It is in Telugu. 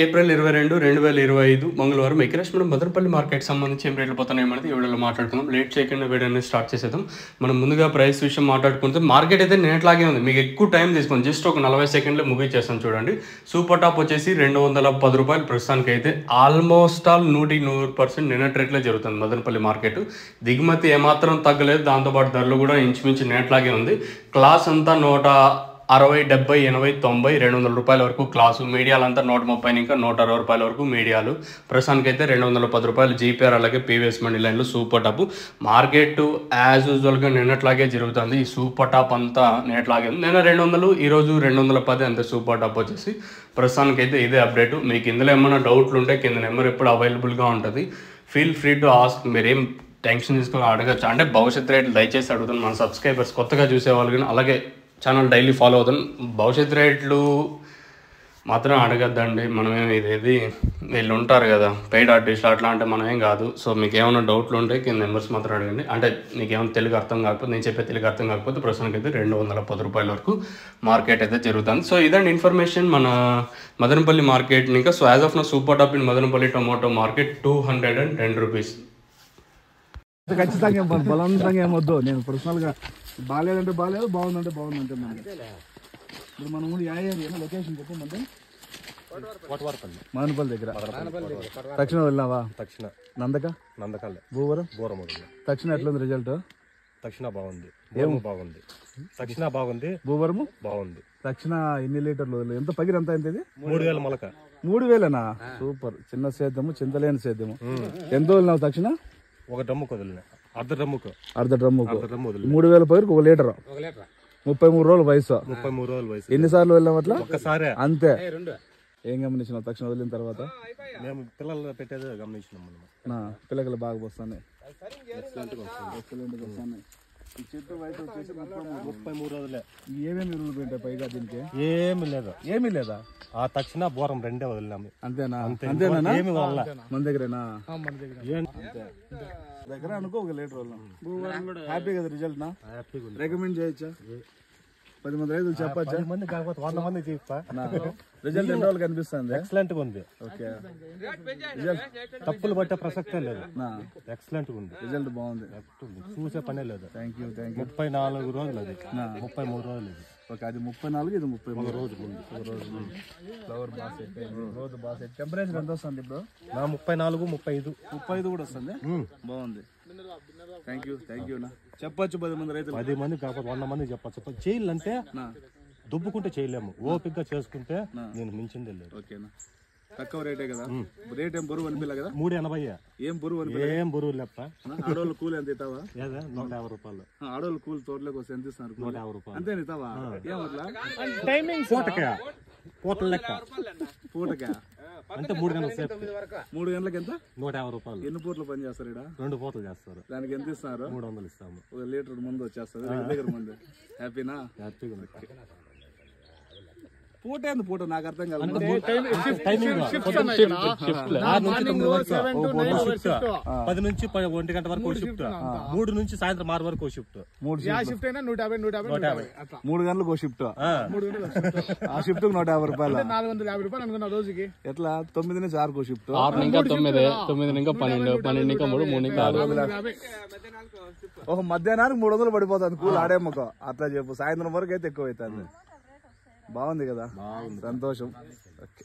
ఏప్రిల్ 22, 2025 మంగళవారం ఎక్కిరేషన్ మదనపల్లి మార్కెట్ సంబంధించి ఏం రేట్లు పోతున్నాయి అనేది వీడియోలో మాట్లాడుకుందాం. లేట్ చేయకుండా వీడియోని స్టార్ట్ చేసేద్దాం. మనం ముందుగా ప్రైస్ విషయం మాట్లాడుకుంటే మార్కెట్ అయితే నేట్లాగే ఉంది. మీకు ఎక్కువ టైం తీసుకొని జస్ట్ ఒక 40 సెకండ్లో ముగించేస్తాను చూడండి. సూపర్ టాప్ వచ్చేసి 210 రూపాయలు ప్రస్తుతానికి అయితే ఆల్మోస్ట్ ఆల్ 100% నిన్నటి రేట్లే జరుగుతుంది మదనపల్లి మార్కెట్. దిగుమతి ఏమాత్రం తగ్గలేదు, దాంతోపాటు ధరలు కూడా ఇంచుమించు నేట్లాగే ఉంది. క్లాస్ అంతా 160, 70, 80, 90, 200 రూపాయల వరకు క్లాసు. మీడియాలంతా 130 ఇంకా 160 రూపాయల వరకు మీడియాలు. ప్రస్తుతానికి అయితే 210 రూపాయలు జీపీఆర్, అలాగే పీవీఎస్ మండి లైన్లు సూపర్ టాప్. మార్కెట్ యాజ్ యూజువల్గా నిన్నట్లాగే జరుగుతుంది. ఈ సూపర్ టాప్ అంతా నేట్లాగే ఉంది. నిన్న 200, ఈరోజు 210 అంతే సూపర్ టాప్ వచ్చేసి. ప్రస్తుతానికి అయితే ఇదే అప్డేట్. మీకు ఇందులో ఏమైనా డౌట్లు ఉంటే కింద నెంబర్ ఎప్పుడు అవైలబుల్గా ఉంటుంది. Feel free to ask. మీరేం టెన్షన్ తీసుకొని అడగచ్చు. అంటే భవిష్యత్ రేట్లు దయచేసి అడుగుతాను మన సబ్స్క్రైబర్స్ కొత్తగా చూసేవాళ్ళు కానీ, అలాగే ఛానల్ డైలీ ఫాలో అవుతాను. భవిష్యత్ రేట్లు మాత్రం అడగద్దండి. మనమేమి ఇదేది వీళ్ళు ఉంటారు కదా పెయిడ్ ఆర్టిస్టులు, అట్లా అంటే మనమేం కాదు. సో మీకు ఏమైనా డౌట్లు ఉంటే కింద నెంబర్స్ మాత్రం అడగండి. అంటే మీకు ఏమైనా తెలుగు అర్థం కాకపోతే, నేను చెప్పే తెలుగు అర్థం కాకపోతే ప్రస్తుతానికి అయితే 210 రూపాయల వరకు మార్కెట్ అయితే జరుగుతుంది. సో ఇదండి ఇన్ఫర్మేషన్ మన మదనపల్లి మార్కెట్. ఇంకా సో యాజ్ ఆఫ్ నా super top in Madanapalle tomato market 210 rupees. ఖచ్చితంగా బలవంతంగా ఏమొద్దు. నేను పర్సనల్గా బాగాలేదంటే బాగాలేదు, బాగుందంటే బాగుందంటే ఇప్పుడు మనం కూడా లొకేషన్ చెప్పమంటే మదనపల్లి దగ్గర తక్షణ వెళ్ళినావా? తక్షణ నందకాలే బూవరం తక్షణ ఎట్లుంది రిజల్ట్? తక్షణ బాగుంది, బాగుంది. తక్షణ బాగుంది, భూవరము బాగుంది. తక్షణ ఎన్ని లీటర్లు? ఎంత పగిరి ఎంత అయింది? 3000 మొలక. 3000నా? సూపర్. చిన్న సేద్యము, చింతలేని సేద్యము. ఎంత వదిలినావు తక్షణ? ఒక డ్రమ్ముకు వదిలిన, అర్ధ డ్రమ్ముకు 3000 పైరుకు 1 లీటర్. 33 రోజుల వయసు. 33 రోజుల వయసు. ఎన్నిసార్లు వెళ్ళాం అట్లా? ఒక్కసారి అంతే. ఏం గమనించినావు తక్షణ వదిలిన తర్వాత? మేము పిల్లలు పెట్టేది గమనించినాం. పిల్లలు బాగా వస్తాయి. చెట్టు వయసు వచ్చేసి 33 రోజులే. ఏమేమి ఎరువులు పెట్టాయి పైగా దీనికి? ఏమీ లేదా? ఆ తక్షణ బోరం 2 వదిలినాము. అంతేనా? అంతేనా? ఏమి వదల మన దగ్గరేనా? దగ్గర అనుకో 1 లీటర్ వదలం. హ్యాపీ కదా రిజల్ట్? నా రికమెండ్ చేయొచ్చా? 10 మంది రైతులు చెప్పచ్చా? 10 మంది కాకపోతే 100 మంది చెప్తా. రిజల్ట్ ఎన్ని రోజులు కనిపిస్తుంది? ఎక్సలెంట్ గా ఉంది. ఓకే. రిజల్ట్ తప్పులు పట్టే ప్రసక్తే లేదు. ఎక్సలెంట్ గా ఉంది. రిజల్ట్ బాగుంది, చూసే పనే లేదు. Thank you. 34 రోజులు అది, 33 రోజులు ఇది. ఓకే, అది 34, ఇది 33 రోజులు. ఫ్లవర్ బాగా సెట్ అయింది. రోజు బాగా సెట్. టెంపరేచర్ ఎంత వస్తుంది ఇప్పుడు? 34, 35 కూడా వస్తుంది. బాగుంది. Thank you. నా చెప్పచ్చు 10 మంది రైతులు. 10 మంది కాకపోతే 100 మంది చెప్పచ్చు. చేయాలంటే దుబ్బుకుంటే చేయలేము, ఓపిక చేసుకుంటే నేను మించిందే లేదు. ఓకేనా? తక్కువ రేటే కదా? రేట్ ఏం బరువు అనిపించలే కదా? 380. ఏం బరువు అనిపించలే? ఏం బరువు లేప్ప. ఆడోళ్ళు కూలి ఎంత ఇస్తావా? 150 రూపాయలు. ఆడోళ్ళు కూలి తోటలోకి వస్తే ఎంత ఇస్తున్నారు? 150 రూపాయలు. అంతే ఇస్తావా? ఏమట్లా టైమింగ్? పూటల లెక్క. పూటకా అంటే 3 గంటల సేపు. 3 గంటలకు ఎంత? 150 రూపాయలు. ఎన్ని పూటలు పని చేస్తారు ఇక్కడ? 2 పూటలు చేస్తారు. దానికి ఎంత ఇస్తారు? 300 ఇస్తాము. 1 లీటర్ ముందు వచ్చేస్తుంది దగ్గర ముందు. హ్యాపీనా? హ్యాపీగా. పూట ఏంది పూట? నాకు అర్థం కాదు. 10 నుంచి 1 గంట వరకు షిఫ్ట్, 3 నుంచి సాయంత్రం 6 వరకు షిఫ్ట్. 3 గంటలకు షిఫ్ట్. ఆ షిఫ్ట్ 150 రూపాయలు. 450 రూపాయలు అనుకున్నా రోజుకి. ఎట్లా? 9 నుంచి 6 షిఫ్ట్. 6 ఇంకా 9, 9 ఇంకా 12, 12 ఇంకా 3, 3 ఇంకా 6. ఓహో, మధ్యాహ్నానికి 300 పడిపోతుంది కూలి ఆడేమ్మకో. అట్లా చెప్పు. సాయంత్రం వరకు అయితే ఎక్కువ అవుతుంది. బాగుంది కదా? సంతోషం. ఓకే.